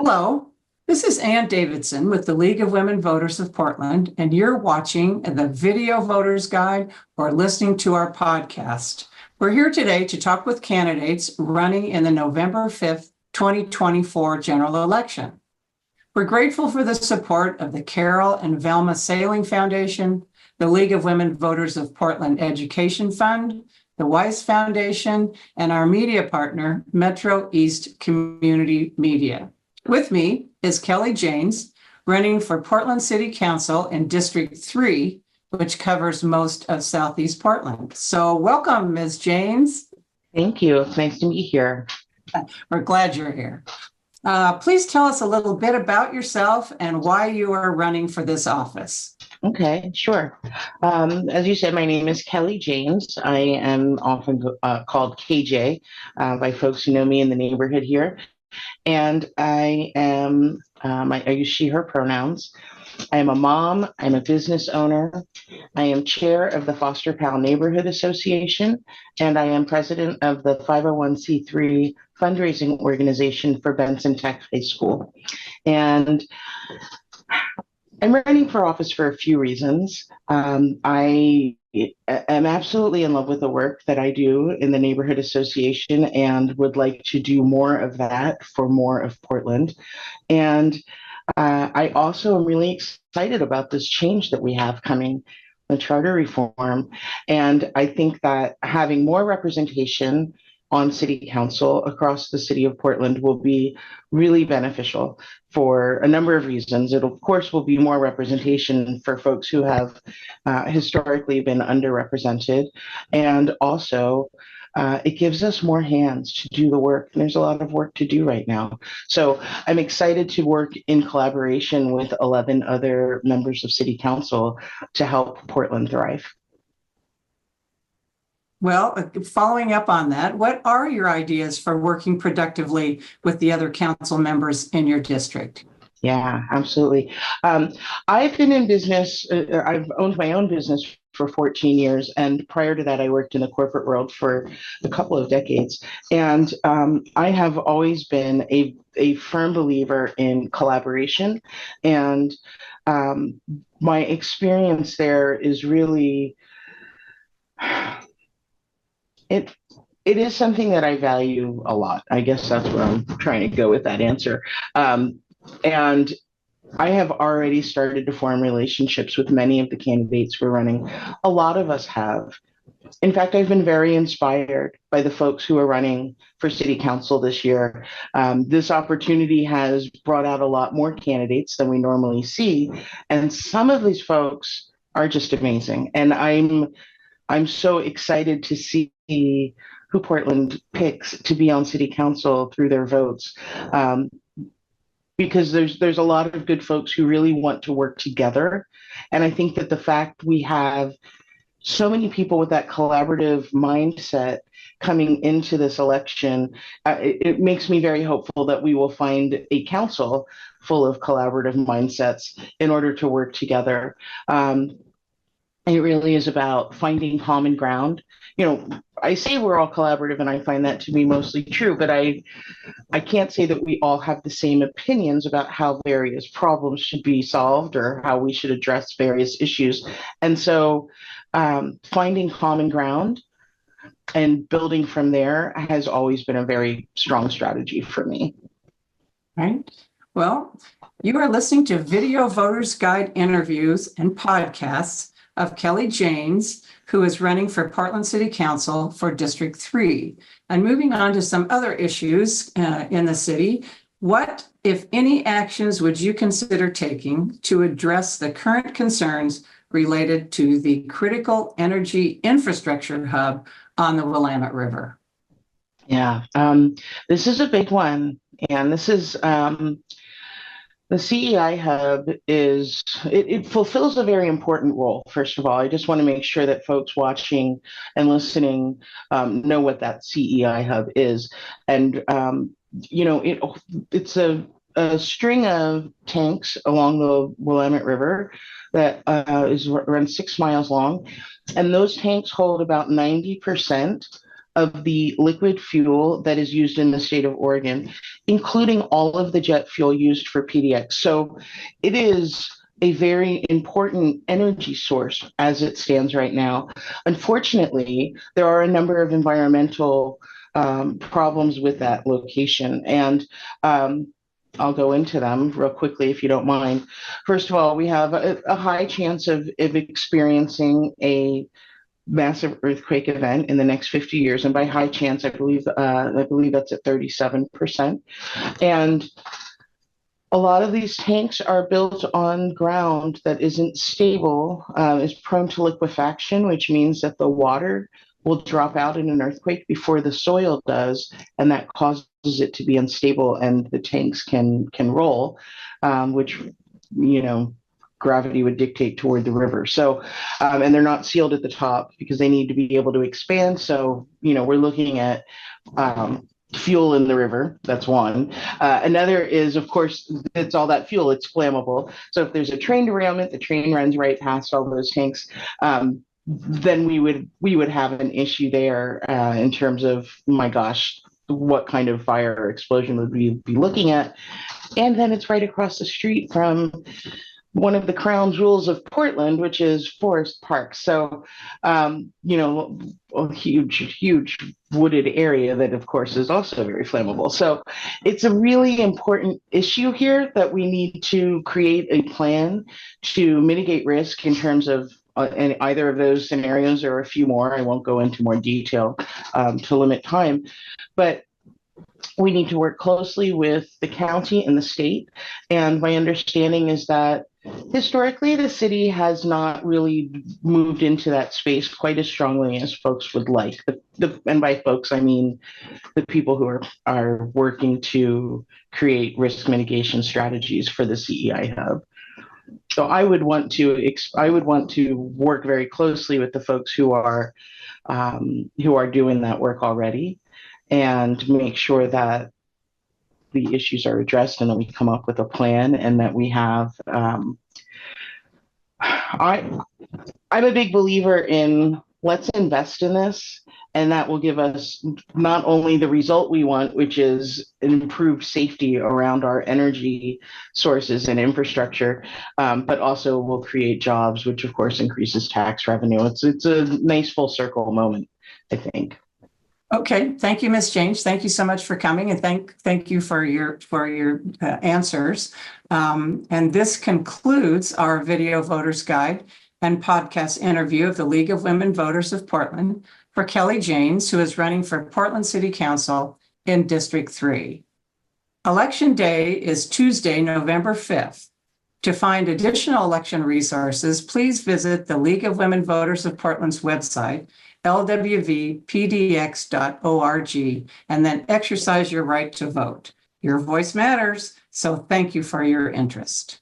Hello, this is Ann Davidson with the League of Women Voters of Portland, and you're watching the Video Voters Guide or listening to our podcast. We're here today to talk with candidates running in the November 5th, 2024 general election. We're grateful for the support of the Carol and Velma Sailing Foundation, the League of Women Voters of Portland Education Fund, the Weiss Foundation, and our media partner, Metro East Community Media. With me is Kelly Janes, running for Portland City Council in District 3, which covers most of Southeast Portland. So welcome, Ms. Janes. Thank you. It's nice to be here. We're glad you're here. Please tell us a little bit about yourself and why you are running for this office. Okay, sure. As you said, my name is Kelly James. I am often called KJ by folks who know me in the neighborhood here. And I am, I use she, her pronouns. I am a mom. I'm a business owner. I am chair of the Foster Pal Neighborhood Association, and I am president of the 501c3 fundraising organization for Benson Tech High School. And I'm running for office for a few reasons. I am absolutely in love with the work that I do in the neighborhood association and would like to do more of that for more of Portland. And I also am really excited about this change that we have coming, the charter reform. And I think that having more representation on city council across the city of Portland will be really beneficial for a number of reasons. It, of course, will be more representation for folks who have historically been underrepresented. And also, it gives us more hands to do the work. And there's a lot of work to do right now. So I'm excited to work in collaboration with 11 other members of city council to help Portland thrive. Well, following up on that, what are your ideas for working productively with the other council members in your district? Yeah, absolutely. I've been in business. I've owned my own business for 14 years. And prior to that, I worked in the corporate world for a couple of decades. And I have always been a firm believer in collaboration. And my experience there is really, it is something that I value a lot. I guess that's where I'm trying to go with that answer. And I have already started to form relationships with many of the candidates we're running. A lot of us have. In fact, I've been very inspired by the folks who are running for city council this year. This opportunity has brought out a lot more candidates than we normally see. And some of these folks are just amazing. And I'm so excited to see who Portland picks to be on city council through their votes. Because there's a lot of good folks who really want to work together. And I think that the fact we have so many people with that collaborative mindset coming into this election, it makes me very hopeful that we will find a council full of collaborative mindsets in order to work together. It really is about finding common ground. You know, I say we're all collaborative, and I find that to be mostly true, but I can't say that we all have the same opinions about how various problems should be solved or how we should address various issues. And so finding common ground and building from there has always been a very strong strategy for me. Right. Well, you are listening to Video Voters Guide interviews and podcasts of Kelly Janes, who is running for Portland City Council for District 3. And moving on to some other issues in the city, what, if any, actions would you consider taking to address the current concerns related to the critical energy infrastructure hub on the Willamette River? Yeah, this is a big one. And this is the CEI hub it fulfills a very important role. First of all, I just want to make sure that folks watching and listening know what that CEI hub is. And, you know, it's a string of tanks along the Willamette River that is around 6 miles long. And those tanks hold about 90% of the liquid fuel that is used in the state of Oregon, including all of the jet fuel used for PDX. So it is a very important energy source as it stands right now. Unfortunately, there are a number of environmental problems with that location. And I'll go into them real quickly if you don't mind. First of all, we have a high chance of experiencing a massive earthquake event in the next 50 years, and by high chance, I believe that's at 37%. And a lot of these tanks are built on ground that isn't stable, is prone to liquefaction, which means that the water will drop out in an earthquake before the soil does, and that causes it to be unstable, and the tanks can roll, which gravity would dictate toward the river. So, and they're not sealed at the top because they need to be able to expand. So, we're looking at fuel in the river. That's one. Another is, of course, it's all that fuel. It's flammable. So if there's a train derailment, the train runs right past all those tanks. Then we would have an issue there in terms of, my gosh, what kind of fire or explosion would we be looking at? And then it's right across the street from one of the crown jewels of Portland, which is Forest Park. So, a huge wooded area that, of course, is also very flammable. So it's a really important issue here that we need to create a plan to mitigate risk in terms of in either of those scenarios or a few more. I won't go into more detail to limit time, but we need to work closely with the county and the state. And my understanding is that historically, the city has not really moved into that space quite as strongly as folks would like. And by folks, I mean the people who are working to create risk mitigation strategies for the CEI hub. So I would want to work very closely with the folks who are doing that work already, and make sure that the issues are addressed and that we come up with a plan, and that we have I'm a big believer in let's invest in this, and that will give us not only the result we want, which is improved safety around our energy sources and infrastructure, but also will create jobs, which of course increases tax revenue. It's a nice full circle moment, I think. Okay, thank you, Ms. James. Thank you so much for coming, and thank you for your answers. And this concludes our video voters guide and podcast interview of the League of Women Voters of Portland for Kelly Janes, who is running for Portland City Council in District 3. Election Day is Tuesday, November 5th. To find additional election resources, please visit the League of Women Voters of Portland's website, lwvpdx.org, and then exercise your right to vote. Your voice matters, so thank you for your interest.